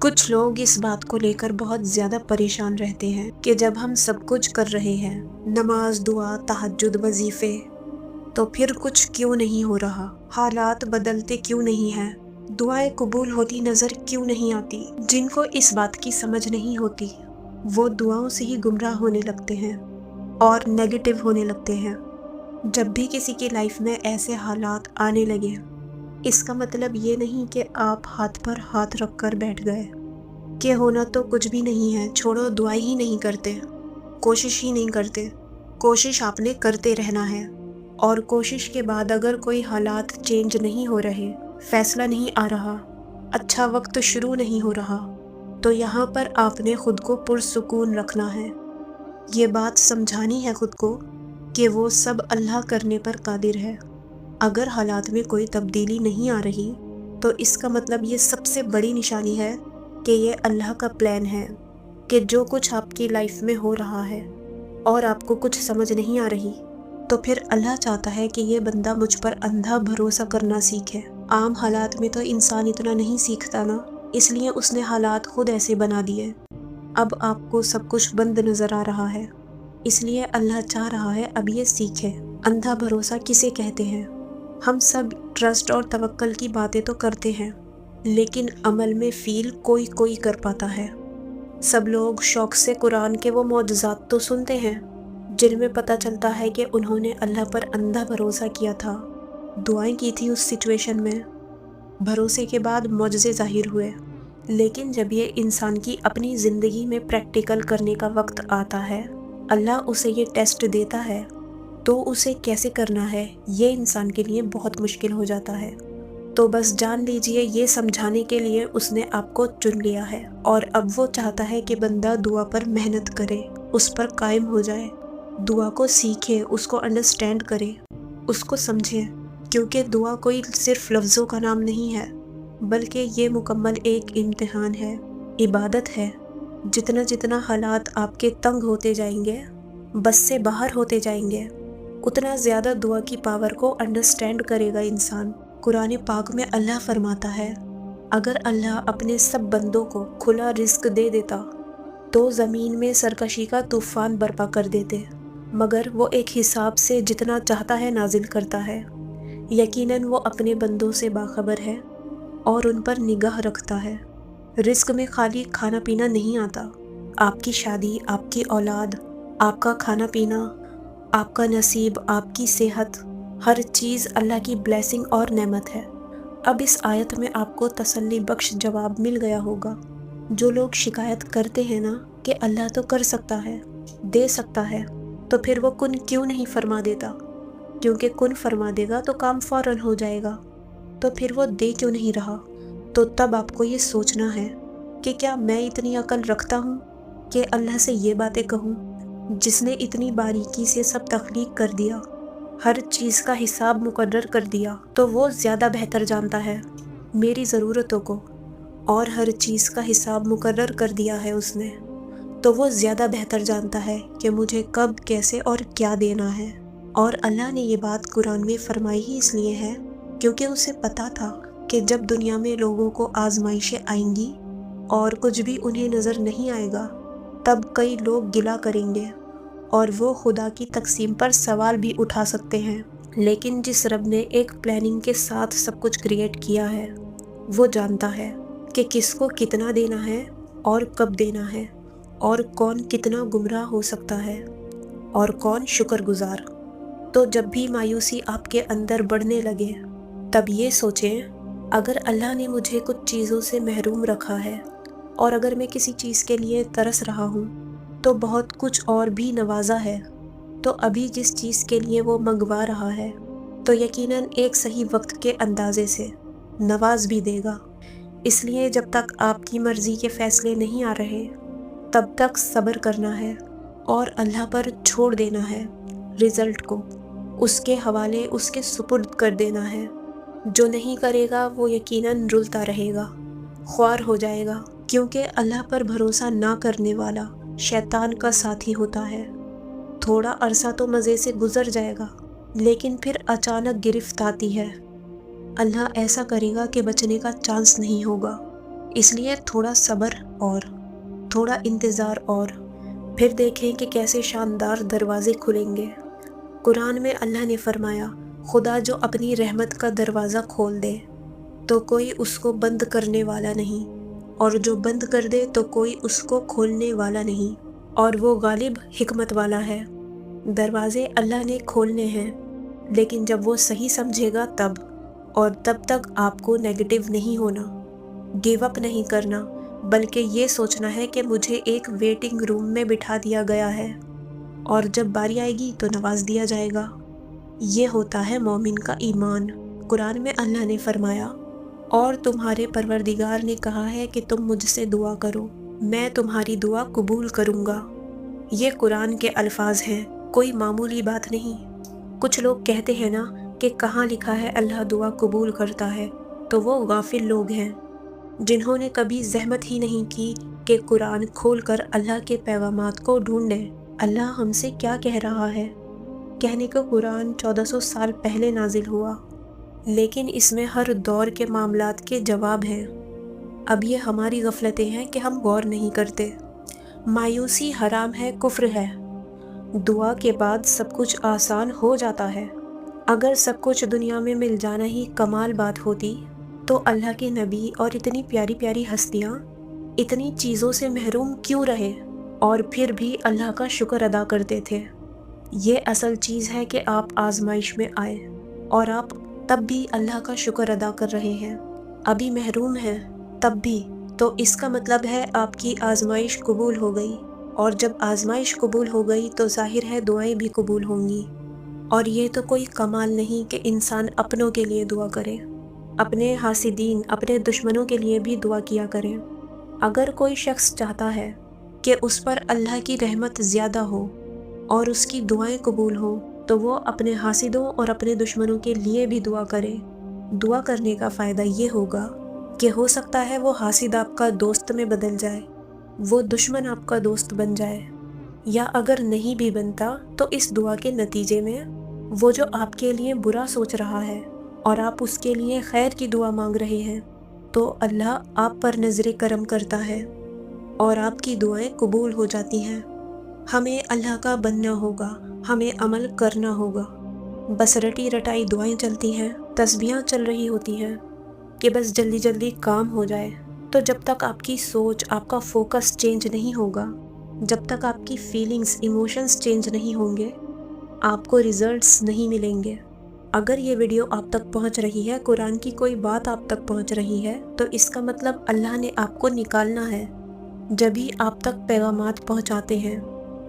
کچھ لوگ اس بات کو لے کر بہت زیادہ پریشان رہتے ہیں کہ جب ہم سب کچھ کر رہے ہیں، نماز، دعا، تہجد، وظیفے، تو پھر کچھ کیوں نہیں ہو رہا؟ حالات بدلتے کیوں نہیں ہیں؟ دعائیں قبول ہوتی نظر کیوں نہیں آتی؟ جن کو اس بات کی سمجھ نہیں ہوتی وہ دعاؤں سے ہی گمراہ ہونے لگتے ہیں اور نیگیٹو ہونے لگتے ہیں۔ جب بھی کسی کی لائف میں ایسے حالات آنے لگے، اس کا مطلب یہ نہیں کہ آپ ہاتھ پر ہاتھ رکھ کر بیٹھ گئے کہ ہونا تو کچھ بھی نہیں ہے، چھوڑو، دعائیں ہی نہیں کرتے، کوشش ہی نہیں کرتے۔ کوشش آپ نے کرتے رہنا ہے، اور کوشش کے بعد اگر کوئی حالات چینج نہیں ہو رہے، فیصلہ نہیں آ رہا، اچھا وقت شروع نہیں ہو رہا، تو یہاں پر آپ نے خود کو پرسکون رکھنا ہے۔ یہ بات سمجھانی ہے خود کو کہ وہ سب اللہ کرنے پر قادر ہے۔ اگر حالات میں کوئی تبدیلی نہیں آ رہی تو اس کا مطلب یہ سب سے بڑی نشانی ہے کہ یہ اللہ کا پلان ہے، کہ جو کچھ آپ کی لائف میں ہو رہا ہے اور آپ کو کچھ سمجھ نہیں آ رہی، تو پھر اللہ چاہتا ہے کہ یہ بندہ مجھ پر اندھا بھروسہ کرنا سیکھے۔ عام حالات میں تو انسان اتنا نہیں سیکھتا نا، اس لیے اس نے حالات خود ایسے بنا دیے۔ اب آپ کو سب کچھ بند نظر آ رہا ہے، اس لیے اللہ چاہ رہا ہے اب یہ سیکھے اندھا بھروسہ کسے کہتے ہیں۔ ہم سب ٹرسٹ اور توکل کی باتیں تو کرتے ہیں، لیکن عمل میں فیل کوئی کر پاتا ہے۔ سب لوگ شوق سے قرآن کے وہ معجزات تو سنتے ہیں جن میں پتہ چلتا ہے کہ انہوں نے اللہ پر اندھا بھروسہ کیا تھا، دعائیں کی تھی اس سچویشن میں، بھروسے کے بعد معجزے ظاہر ہوئے۔ لیکن جب یہ انسان کی اپنی زندگی میں پریکٹیکل کرنے کا وقت آتا ہے، اللہ اسے یہ ٹیسٹ دیتا ہے، تو اسے کیسے کرنا ہے یہ انسان کے لیے بہت مشکل ہو جاتا ہے۔ تو بس جان لیجئے یہ سمجھانے کے لیے اس نے آپ کو چن لیا ہے، اور اب وہ چاہتا ہے کہ بندہ دعا پر محنت کرے، اس پر قائم ہو جائے، دعا کو سیکھے، اس کو انڈرسٹینڈ کرے، اس کو سمجھے، کیونکہ دعا کوئی صرف لفظوں کا نام نہیں ہے، بلکہ یہ مکمل ایک امتحان ہے، عبادت ہے۔ جتنا حالات آپ کے تنگ ہوتے جائیں گے، بس سے باہر ہوتے جائیں گے، اتنا زیادہ دعا کی پاور کو انڈرسٹینڈ کرے گا انسان۔ قرآن پاک میں اللہ فرماتا ہے، اگر اللہ اپنے سب بندوں کو کھلا رزق دے دیتا تو زمین میں سرکشی کا طوفان برپا کر دیتے، مگر وہ ایک حساب سے جتنا چاہتا ہے نازل کرتا ہے۔ یقیناً وہ اپنے بندوں سے باخبر ہے اور ان پر نگاہ رکھتا ہے۔ رزق میں خالی کھانا پینا نہیں آتا، آپ کی شادی، آپ کی اولاد، آپ کا کھانا پینا، آپ کا نصیب، آپ کی صحت، ہر چیز اللہ کی بلیسنگ اور نعمت ہے۔ اب اس آیت میں آپ کو تسلی بخش جواب مل گیا ہوگا۔ جو لوگ شکایت کرتے ہیں نا کہ اللہ تو کر سکتا ہے، دے سکتا ہے، تو پھر وہ کن کیوں نہیں فرما دیتا؟ کیونکہ کن فرما دے گا تو کام فوراً ہو جائے گا، تو پھر وہ دے کیوں نہیں رہا؟ تو تب آپ کو یہ سوچنا ہے کہ کیا میں اتنی عقل رکھتا ہوں کہ اللہ سے یہ باتیں کہوں، جس نے اتنی باریکی سے سب تخلیق کر دیا، ہر چیز کا حساب مقرر کر دیا، تو وہ زیادہ بہتر جانتا ہے میری ضرورتوں کو، اور ہر چیز کا حساب مقرر کر دیا ہے اس نے، تو وہ زیادہ بہتر جانتا ہے کہ مجھے کب، کیسے اور کیا دینا ہے۔ اور اللہ نے یہ بات قرآن میں فرمائی ہی اس لیے ہے کیونکہ اسے پتا تھا کہ جب دنیا میں لوگوں کو آزمائشیں آئیں گی اور کچھ بھی انہیں نظر نہیں آئے گا، تب کئی لوگ گلہ کریں گے اور وہ خدا کی تقسیم پر سوال بھی اٹھا سکتے ہیں۔ لیکن جس رب نے ایک پلاننگ کے ساتھ سب کچھ کریٹ کیا ہے، وہ جانتا ہے کہ کس کو کتنا دینا ہے اور کب دینا ہے، اور کون کتنا گمراہ ہو سکتا ہے اور کون شکر گزار۔ تو جب بھی مایوسی آپ کے اندر بڑھنے لگے، تب یہ سوچیں، اگر اللہ نے مجھے کچھ چیزوں سے محروم رکھا ہے، اور اگر میں کسی چیز کے لیے ترس رہا ہوں، تو بہت کچھ اور بھی نوازا ہے، تو ابھی جس چیز کے لیے وہ منگوا رہا ہے تو یقیناً ایک صحیح وقت کے اندازے سے نواز بھی دے گا۔ اس لیے جب تک آپ کی مرضی کے فیصلے نہیں آ رہے، تب تک صبر کرنا ہے اور اللہ پر چھوڑ دینا ہے، رزلٹ کو اس کے حوالے، اس کے سپرد کر دینا ہے۔ جو نہیں کرے گا وہ یقیناً رلتا رہے گا، خوار ہو جائے گا، کیونکہ اللہ پر بھروسہ نہ کرنے والا شیطان کا ساتھی ہوتا ہے۔ تھوڑا عرصہ تو مزے سے گزر جائے گا، لیکن پھر اچانک گرفت آتی ہے۔ اللہ ایسا کرے گا کہ بچنے کا چانس نہیں ہوگا۔ اس لیے تھوڑا صبر اور تھوڑا انتظار اور پھر دیکھیں کہ کیسے شاندار دروازے کھلیں گے۔ قرآن میں اللہ نے فرمایا، خدا جو اپنی رحمت کا دروازہ کھول دے تو کوئی اس کو بند کرنے والا نہیں، اور جو بند کر دے تو کوئی اس کو کھولنے والا نہیں، اور وہ غالب حکمت والا ہے۔ دروازے اللہ نے کھولنے ہیں، لیکن جب وہ صحیح سمجھے گا تب، اور تب تک آپ کو نیگیٹو نہیں ہونا، گیو اپ نہیں کرنا، بلکہ یہ سوچنا ہے کہ مجھے ایک ویٹنگ روم میں بٹھا دیا گیا ہے، اور جب باری آئے گی تو نواز دیا جائے گا۔ یہ ہوتا ہے مومن کا ایمان۔ قرآن میں اللہ نے فرمایا، اور تمہارے پروردگار نے کہا ہے کہ تم مجھ سے دعا کرو، میں تمہاری دعا قبول کروں گا۔ یہ قرآن کے الفاظ ہیں، کوئی معمولی بات نہیں۔ کچھ لوگ کہتے ہیں نا کہ کہاں لکھا ہے اللہ دعا قبول کرتا ہے، تو وہ غافل لوگ ہیں جنہوں نے کبھی زحمت ہی نہیں کی کہ قرآن کھول کر اللہ کے پیغامات کو ڈھونڈیں۔ اللہ ہم سے کیا کہہ رہا ہے؟ کہنے کو قرآن 1400 سال پہلے نازل ہوا، لیکن اس میں ہر دور کے معاملات کے جواب ہیں۔ اب یہ ہماری غفلتیں ہیں کہ ہم غور نہیں کرتے۔ مایوسی حرام ہے، کفر ہے۔ دعا کے بعد سب کچھ آسان ہو جاتا ہے۔ اگر سب کچھ دنیا میں مل جانا ہی کمال بات ہوتی تو اللہ کے نبی اور اتنی پیاری پیاری ہستیاں اتنی چیزوں سے محروم کیوں رہے اور پھر بھی اللہ کا شکر ادا کرتے تھے؟ یہ اصل چیز ہے کہ آپ آزمائش میں آئے اور آپ تب بھی اللہ کا شکر ادا کر رہے ہیں، ابھی محروم ہیں تب بھی، تو اس کا مطلب ہے آپ کی آزمائش قبول ہو گئی، اور جب آزمائش قبول ہو گئی تو ظاہر ہے دعائیں بھی قبول ہوں گی۔ اور یہ تو کوئی کمال نہیں کہ انسان اپنوں کے لیے دعا کرے، اپنے حاسدین، اپنے دشمنوں کے لیے بھی دعا کیا کرے۔ اگر کوئی شخص چاہتا ہے کہ اس پر اللہ کی رحمت زیادہ ہو اور اس کی دعائیں قبول ہوں، تو وہ اپنے حاسدوں اور اپنے دشمنوں کے لیے بھی دعا کرے۔ دعا کرنے کا فائدہ یہ ہوگا کہ ہو سکتا ہے وہ حاسد آپ کا دوست میں بدل جائے، وہ دشمن آپ کا دوست بن جائے، یا اگر نہیں بھی بنتا تو اس دعا کے نتیجے میں وہ جو آپ کے لیے برا سوچ رہا ہے اور آپ اس کے لیے خیر کی دعا مانگ رہے ہیں، تو اللہ آپ پر نظر کرم کرتا ہے اور آپ کی دعائیں قبول ہو جاتی ہیں۔ ہمیں اللہ کا بننا ہوگا، ہمیں عمل کرنا ہوگا۔ بس رٹی رٹائی دعائیں چلتی ہیں، تسبیحاں چل رہی ہوتی ہیں کہ بس جلدی جلدی کام ہو جائے، تو جب تک آپ کی سوچ، آپ کا فوکس چینج نہیں ہوگا، جب تک آپ کی فیلنگز، ایموشنز چینج نہیں ہوں گے، آپ کو ریزلٹس نہیں ملیں گے۔ اگر یہ ویڈیو آپ تک پہنچ رہی ہے، قرآن کی کوئی بات آپ تک پہنچ رہی ہے، تو اس کا مطلب اللہ نے آپ کو نکالنا ہے۔ جبھی آپ تک پیغامات پہنچاتے ہیں،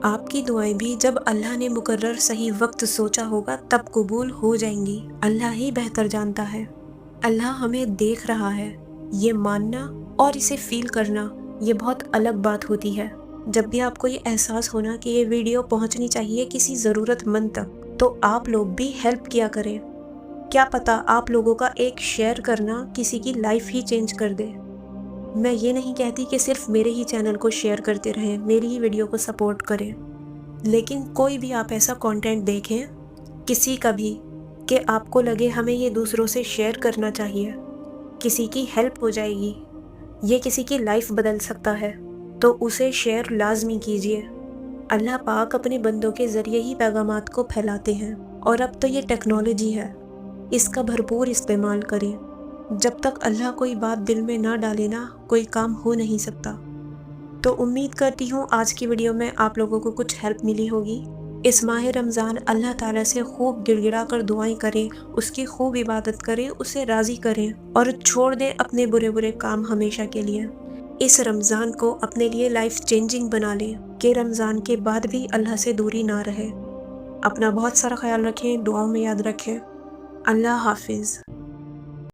آپ کی دعائیں بھی جب اللہ نے مقرر صحیح وقت سوچا ہوگا تب قبول ہو جائیں گی۔ اللہ ہی بہتر جانتا ہے۔ اللہ ہمیں دیکھ رہا ہے، یہ ماننا اور اسے فیل کرنا یہ بہت الگ بات ہوتی ہے۔ جب بھی آپ کو یہ احساس ہونا کہ یہ ویڈیو پہنچنی چاہیے کسی ضرورت مند تک، تو آپ لوگ بھی ہیلپ کیا کریں۔ کیا پتہ آپ لوگوں کا ایک شیئر کرنا کسی کی لائف ہی چینج کر دے۔ میں یہ نہیں کہتی کہ صرف میرے ہی چینل کو شیئر کرتے رہیں، میری ہی ویڈیو کو سپورٹ کریں، لیکن کوئی بھی آپ ایسا کانٹینٹ دیکھیں کسی کا بھی کہ آپ کو لگے ہمیں یہ دوسروں سے شیئر کرنا چاہیے، کسی کی ہیلپ ہو جائے گی، یہ کسی کی لائف بدل سکتا ہے، تو اسے شیئر لازمی کیجیے۔ اللہ پاک اپنے بندوں کے ذریعے ہی پیغامات کو پھیلاتے ہیں، اور اب تو یہ ٹیکنالوجی ہے، اس کا بھرپور استعمال کریں۔ جب تک اللہ کوئی بات دل میں نہ ڈالے نا، کوئی کام ہو نہیں سکتا۔ تو امید کرتی ہوں آج کی ویڈیو میں آپ لوگوں کو کچھ ہیلپ ملی ہوگی۔ اس ماہ رمضان اللہ تعالیٰ سے خوب گڑ گڑا کر دعائیں کریں، اس کی خوب عبادت کریں، اسے راضی کریں، اور چھوڑ دیں اپنے برے برے کام ہمیشہ کے لیے۔ اس رمضان کو اپنے لیے لائف چینجنگ بنا لیں کہ رمضان کے بعد بھی اللہ سے دوری نہ رہے۔ اپنا بہت سارا خیال رکھیں، دعاؤں میں یاد رکھیں۔ اللہ حافظ۔